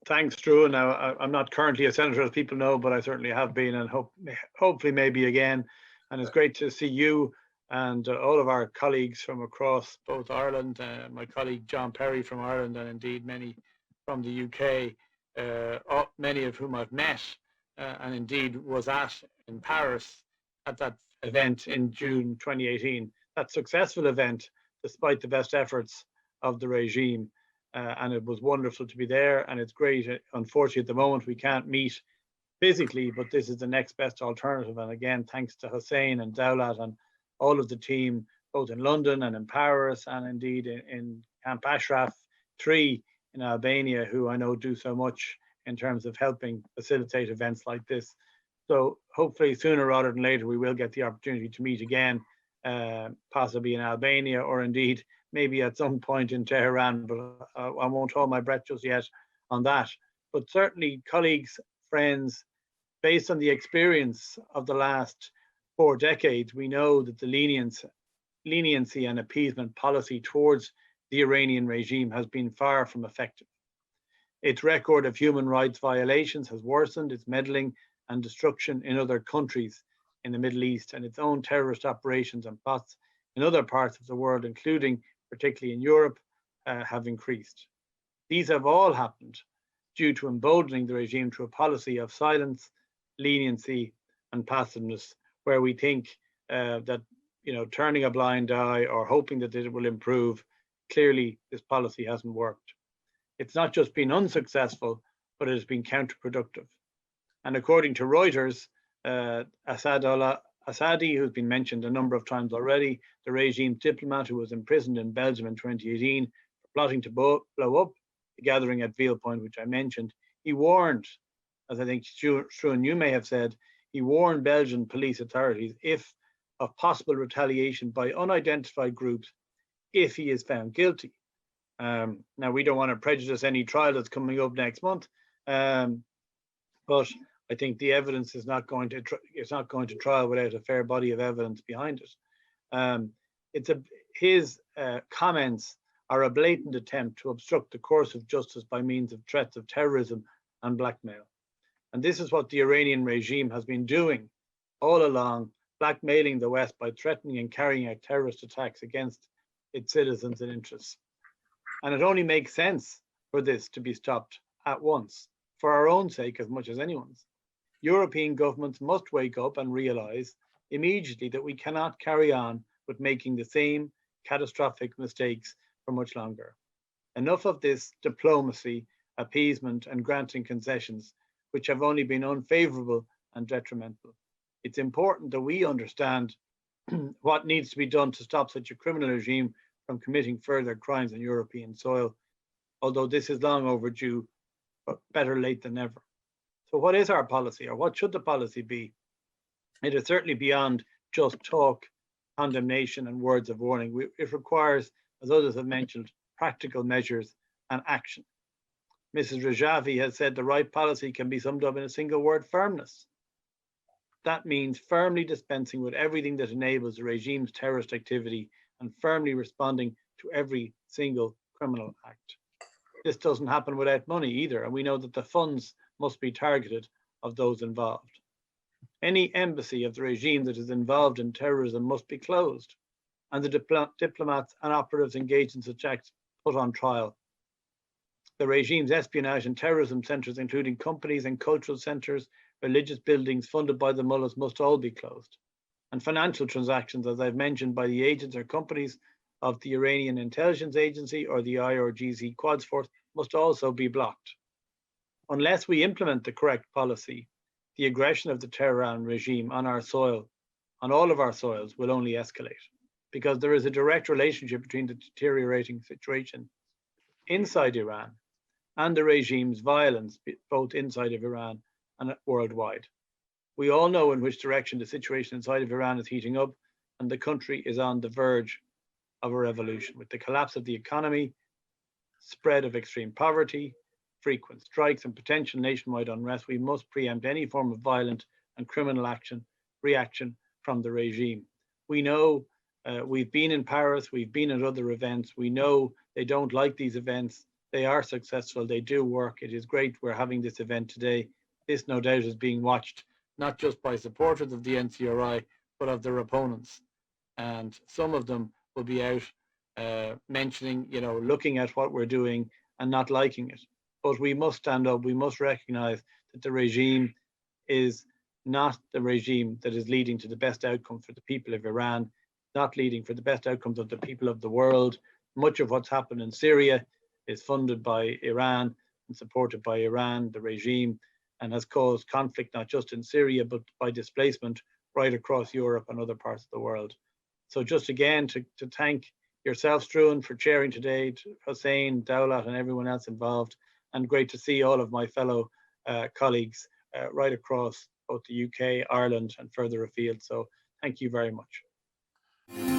Thanks, Drew. Now, I'm not currently a senator, as people know, but I certainly have been, and hopefully maybe again. And it's great to see you and all of our colleagues from across both Ireland, my colleague John Perry from Ireland, and indeed many from the UK, many of whom I've met, and indeed was in Paris at that event in June 2018. That successful event, despite the best efforts of the regime. And it was wonderful to be there, and it's great. Unfortunately, at the moment, we can't meet physically, but this is the next best alternative. And again, thanks to Hussein and Dowlat and all of the team, both in London and in Paris, and indeed in Camp Ashraf 3 in Albania, who I know do so much in terms of helping facilitate events like this. So hopefully sooner rather than later, we will get the opportunity to meet again, possibly in Albania, or indeed maybe at some point in Tehran, but I won't hold my breath just yet on that. But certainly, colleagues, friends, based on the experience of the last 4 decades, we know that the leniency and appeasement policy towards the Iranian regime has been far from effective. Its record of human rights violations has worsened, its meddling and destruction in other countries in the Middle East, and its own terrorist operations and plots in other parts of the world, including particularly in Europe, have increased. These have all happened due to emboldening the regime to a policy of silence, leniency, and passiveness, where we think that turning a blind eye or hoping that it will improve, clearly this policy hasn't worked. It's not just been unsuccessful, but it has been counterproductive. And according to Reuters, Assadollah Assadi, who's been mentioned a number of times already, the regime's diplomat who was imprisoned in Belgium in 2018 for plotting to blow up the gathering at Veal Point, which I mentioned, he warned, as I think Struan, you may have said, he warned Belgian police authorities of possible retaliation by unidentified groups if he is found guilty. Now, we don't want to prejudice any trial that's coming up next month, but I think the evidence is not going to trial without a fair body of evidence behind it. His comments are a blatant attempt to obstruct the course of justice by means of threats of terrorism and blackmail. And this is what the Iranian regime has been doing all along, blackmailing the West by threatening and carrying out terrorist attacks against its citizens and interests. And it only makes sense for this to be stopped at once, for our own sake as much as anyone's. European governments must wake up and realize immediately that we cannot carry on with making the same catastrophic mistakes for much longer. Enough of this diplomacy, appeasement, and granting concessions, which have only been unfavorable and detrimental. It's important that we understand what needs to be done to stop such a criminal regime from committing further crimes on European soil, although this is long overdue, but better late than never. So what is our policy, or what should the policy be? It is certainly beyond just talk, condemnation, and words of warning. It requires, as others have mentioned, practical measures and action. Mrs. Rajavi has said the right policy can be summed up in a single word: firmness. That means firmly dispensing with everything that enables the regime's terrorist activity and firmly responding to every single criminal act. This doesn't happen without money either, and we know that the funds must be targeted of those involved. Any embassy of the regime that is involved in terrorism must be closed, and the diplomats and operatives engaged in such acts put on trial. The regime's espionage and terrorism centres, including companies and cultural centres, religious buildings funded by the mullahs, must all be closed. And financial transactions, as I've mentioned, by the agents or companies of the Iranian Intelligence Agency or the IRGC Quds Force must also be blocked. Unless we implement the correct policy, the aggression of the Tehran regime on our soil, on all of our soils, will only escalate, because there is a direct relationship between the deteriorating situation inside Iran and the regime's violence, both inside of Iran and worldwide. We all know in which direction the situation inside of Iran is heating up, and the country is on the verge of a revolution, with the collapse of the economy, spread of extreme poverty, frequent strikes, and potential nationwide unrest. We must preempt any form of violent and criminal reaction from the regime. We know, we've been in Paris, we've been at other events, we know they don't like these events, They are successful. They do work. It is great we're having this event today. This, no doubt, is being watched not just by supporters of the NCRI, but of their opponents. And some of them will be out mentioning, looking at what we're doing and not liking it. But we must stand up. We must recognize that the regime is not the regime that is leading to the best outcome for the people of Iran, not leading for the best outcomes of the people of the world. Much of what's happened in Syria is funded by Iran and supported by Iran, the regime, and has caused conflict not just in Syria, but by displacement right across Europe and other parts of the world. So just again, to thank yourself, Struan, for chairing today, to Hussein, Dowlat, and everyone else involved, and great to see all of my fellow colleagues right across both the UK, Ireland, and further afield. So thank you very much.